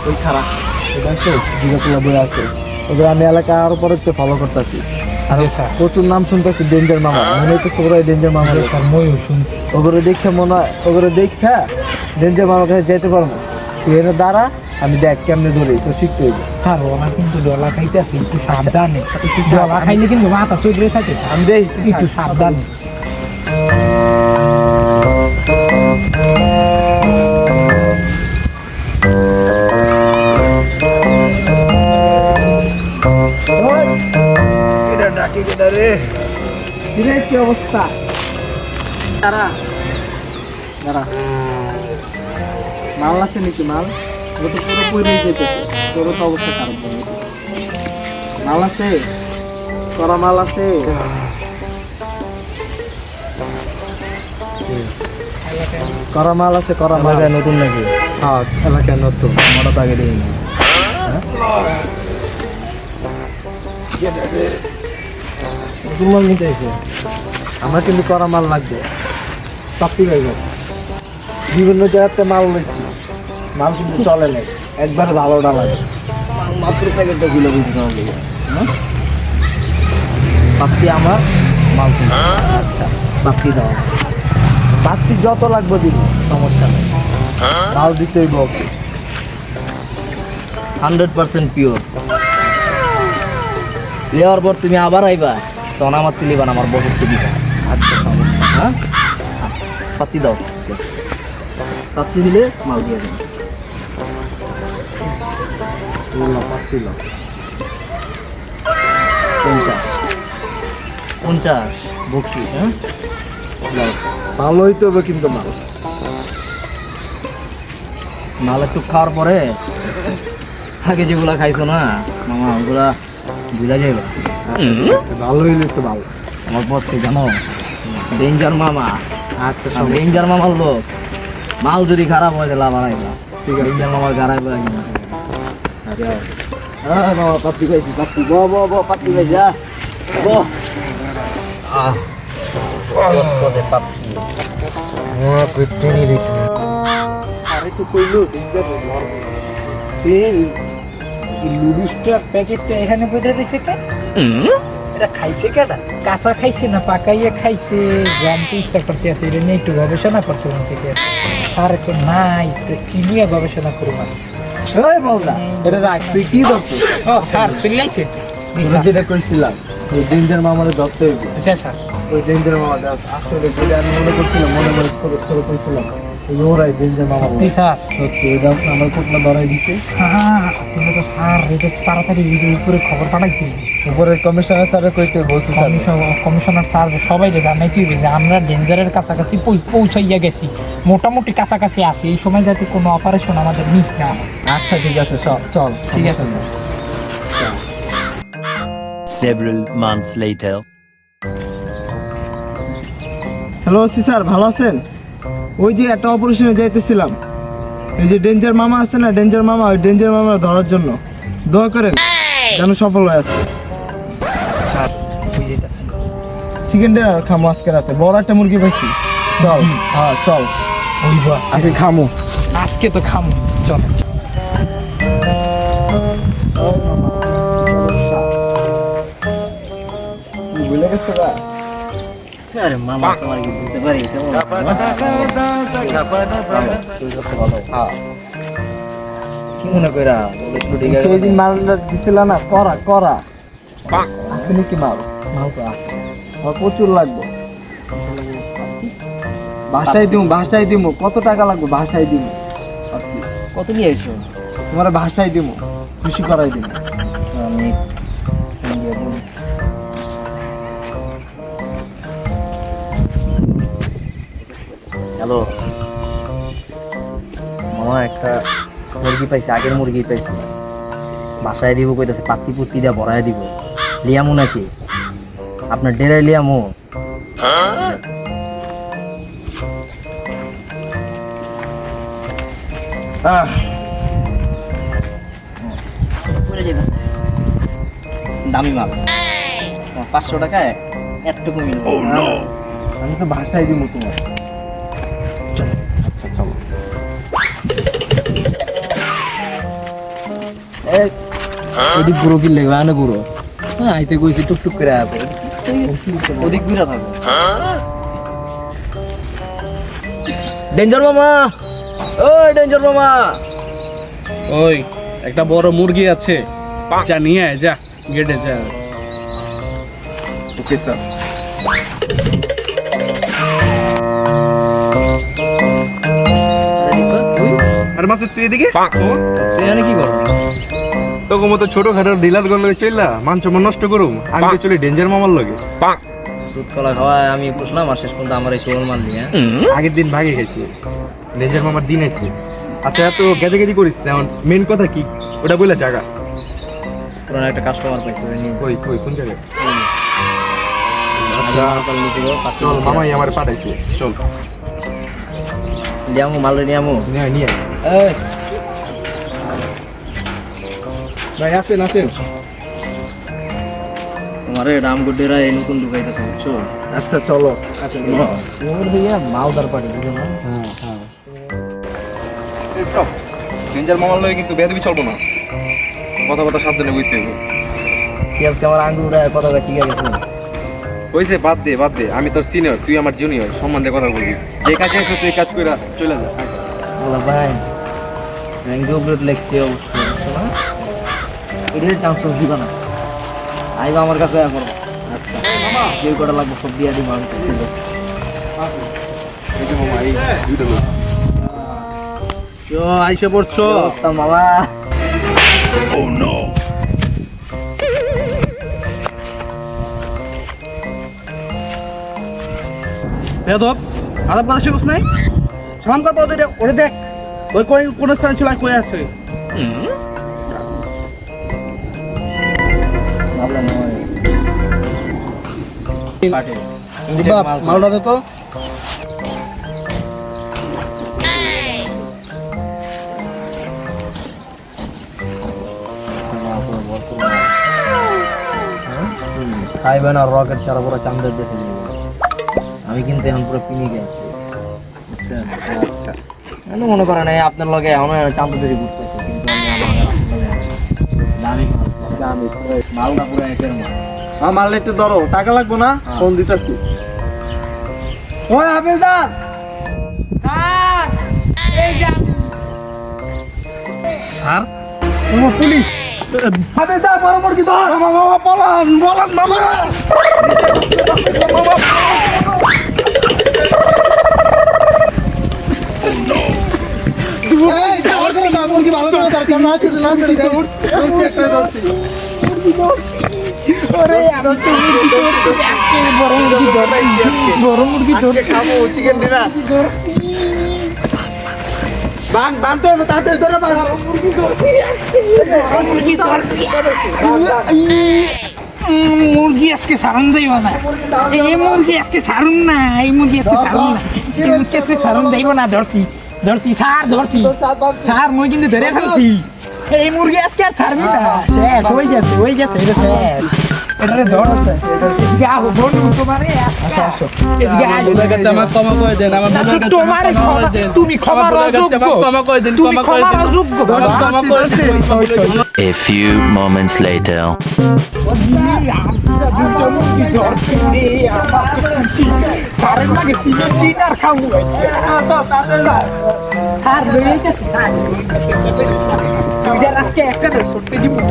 ওই খারাপ এটা তো জিগাতলা বই আছে ওদের আমি এলাকার উপরে তো ফলো করতেছি আর প্রচুর নাম শুনতেছি ডেঞ্জার মামা মনে হচ্ছে ওরা ডেঞ্জার মামা ময়ও শুনছি ওগুলো দেখে মনে হয় ওগুলো দেখা ডেঞ্জার মামার কাছে যেতে পারবো তুই এনে দাঁড়া আমি দেখ কেমনে ধরে তো শিখতে হইবে স্যার ওরা কিন্তু ডলা খাইতে আছে একটু সাবধানে একটু ডলা খাইলে কিন্তু মাথা চড়ে থাকে আমি দেখ একটু সাবধানে কি অবস্থা দাঁড়া দাঁড়া মাল আছে নাকি মাল ও তো পুরো পড়ে যেতেছে তোর তো অবস্থা খারাপ হয়ে মাল আছে করা মাল আছে করা মাল আছে করা মাল নতুন নাকি হ্যাঁ এলাকায় নতুন মোটা তো আগে দিই নতুন মাল নিতে এসে আমার কিন্তু করা মাল লাগবে চাপটি গাইব বিভিন্ন জায়গাতে মাল নিচ্ছি মাল কিন্তু চলে নাই একবারে ভালোটা লাগে মাত্র প্যাকেটটা দিলে বুঝতে হবে পাত্তি আমার মাল কিনে আচ্ছা পাত্তি দাও পাত্তি যত লাগবে দিব সমস্যা নেই মাল দিতেই বক 100% পিওর লেওয়ার পর তুমি আবার আইবা তখন আমার তুলিবা না আমার বসে দিবা আচ্ছা সমস্যা হ্যাঁ পাতি দাও পাতি দিলে মাল দিয়ে দেবে পাত্তি লো 50 বকশি হ্যাঁ ভালো হইতে হবে কিন্তু মাল মাল একটু খাওয়ার পরে আগে যেগুলা খাইছো না মামা ওগুলা বুঝা যাবে ভালো হইলে তো ভালো আমার বসকে জানো ডেঞ্জার মামা আচ্ছা ডেঞ্জার মামার লোক মাল যদি খারাপ হয় তাহলে আবার আইবা ঠিক আছে ডেঞ্জার মামার গাড়াইবা হ্যাঁ বাবা পাত্তি খাইছি পাত্তি ব ব ব পাত্তি খাই যা ব আরে তো কইলো ডেঞ্জার এই লুডুসটার প্যাকেটটা এখানে বেঁধে দিয়েছে কে এটা খাইছে কেডা কাঁচা খাইছে না পাকাইয়া খাইছে জানতে ইচ্ছা করতে আছে এটা নিয়ে একটু গবেষণা করতে বলছে কে আর তো নাই তো কি নিয়ে গবেষণা করবো এই বলদা এটা রাখ তুই কি ধরছিস ও স্যার চলেছে যেটা কইছিলাম এই ডেঞ্জার মামারে ধরতে হইবে আচ্ছা স্যার ওই ডেঞ্জার মামা আসলে যেটা আমি মনে করছিলাম মনে মনে করে কইছিলাম ওই ওরাই ডেঞ্জার মামা সত্যি স্যার সত্যি ওই দাস আমার কোটনা ধরাই দিছে হ্যাঁ তুমি তো স্যার এটা তাড়াতাড়ি উপরে খবর পাঠাইছি উপরে কমিশনার স্যারে কইতে বলছি স্যার কমিশনার স্যার সবাই জানাইতে হবে যে আমরা ডেঞ্জারের কাছাকাছি পৌঁছাইয়া গেছি মোটামুটি কাছাকাছি আসি এই সময় যাতে কোনো অপারেশন আমাদের মিস না হয় আচ্ছা ঠিক আছে চল ঠিক আছে sir Several months later. Hello sir ভালো আছেন ওই যে একটা অপারেশনে যাইতেছিলাম এই যে ডেঞ্জার মামা আছে না ডেঞ্জার মামা ওই ডেঞ্জার মামা ধরার জন্য দোয়া করেন যেন সফল হয়ে আসে স্যার বুঝে যেতেছেন চিকেন ডিনার খামো আজকে রাতে বড় একটা মুরগি পাইছি চল হ্যাঁ চল বলবো আজকে খামো আজকে তো খামো চল ভুলে গেছো গা আরে মামা তোমার কি বুঝতে পারি কেমন কি মনে কইরা সেই দিন মালটা দিছিল না করা করা আছে নাকি মাল মাল তো আছে আমার প্রচুর লাগবে ভাষায় দিমু কত টাকা লাগবে ভাষায় দিমু কত নিয়ে এসো তোমার ভাষায় দিমু খুশি করাই দিমু আমি হ্যালো মামা একটা মুরগি পাইছি আগের মুরগি পাইছি বাসায় দিব কইতাছে পাতি পুতি দিয়া ভরায় দিব লিয়ামু নাকি আপনার ডেরায় লিয়ামু দামি মাল 500 টাকায় একটুকু মিলবে আমি তো ভাষায় দিমু তোমার আচ্ছা চলো ওদিক গুঁড়ো কিনলে আনে গুঁড়ো হ্যাঁ আইতে কইছি টুকটুক করে আবে ওদিক ঘুরা থাকো ডেঞ্জার মামা ও ডেঞ্জার মামা ওই একটা বড় মুরগি আছে যা নিয়ে আয় যা গেটে যা ওকে স্যার আর মাসুদ তুই এদিকে তুই জানি কি করবি তোকে মতো ছোটখাটো ডিলার গুলো চললা মাংস নষ্ট করুম আমি তো চলি ডেঞ্জার মামার লগে দুধ কলা খাওয়ায় আমি পুষলাম আর শেষ পর্যন্ত আমার এই শোল মান দিয়ে আগের দিন ভাগে গেছি ডেঞ্জার মামার দিন আছে আচ্ছা এত গেজাগেজি করিস না এখন মেন কথা কি ওটা বলে জায়গা পুরানো একটা কাস্টমার পাইছে ওই নিয়ে কই কই কোন জায়গায় আচ্ছা কল নিছিল চল মামাই আমার পাঠাইছে চল দিয়ামু মাল নিয়ামু নিয়ে আয়, নিয়ে আয়। এই ভাই আসেন আসেন তোমার রাম গুড্ডেরা এই নতুন ঢুকাইতেছে বুঝছো আচ্ছা চলো ওর ভাইয়া মালদার পার্টি বুঝো না ডেঞ্জার মামার লগে কিন্তু বেয়াদবি চলবো না কথাবার্তা সাবধানে বুঝতে হবে কি আজকে আমার আঙ্গুর কথা ঠিক আছে হয়েছে বাদ দে আমি তোর সিনিয়র তুই আমার জুনিয়র সম্মান দিয়ে কথা বলবি যে কাজে এসেছে এই কাজ করে চলে যা বলা ভাই র্যাঙ্ক উপরে লেখতে অবস্থা বুঝছো না এটার চান্স তো দিবা না আইবা আমার কাছে এখন আচ্ছা যে কটা লাগবে সব দিয়ে দিবা আমি এই যে মামা এই দুইটা লোক আইসে পড়ছো মামা বেদব আলাপ কথা শিখছ নাই সালাম কর ওদের ওরে দেখ ওই কই কোন স্থানে ছিল কই আছে ভাবলাম মালটা দে তো খাইবে না রকেট ছাড়া পুরো চান্দের দেখে নিবে আমি কিন্তু এখন পুরো পিনি গেছি বুঝছেন আচ্ছা আমি মনে করেন এই আপনার লগে এখন চান্দ দেখে ঘুরতেছি কিন্তু আমি আমার দামি দামি মালটা পুরো একের মাল মাল একটু ধরো টাকা লাগবো না ফোন দিতেছি ওই আবেলদার স্যার পুলিশ আবেলদার বরাবর কি ধর মামা বলান মামা চিকেন ডিনার বান বানতে হবে তাড়াতাড়ি ধরে বান মুরগি আজকে সারুন যাইব না এই মুরগি আজকে সারুন না এই মুরগি আজকে সারুন না এই মুরগি আজকে সারুন যাইব না ধরছি স্যার মই কিন্তু ধরে ফেলছি এই মুরগি আজকে আর ছাড়বি না শেষ হয়ে গেছে এটা শেষ এটারে ধর আছে এদিকে আহো বন্ধু তোমারে আচ্ছা আসো এদিকে আয় আমার ক্ষমা করে দেন আমার মনের কাছে তোমারে তুমি ক্ষমার অযোগ্য ক্ষমা করে দেন তুমি ক্ষমার অযোগ্য ক্ষমা করে দেন A few moments later. সারের লাগে চিনার খাবো সার লয়ে গেছে সার আজকে একটা সত্যি জীবন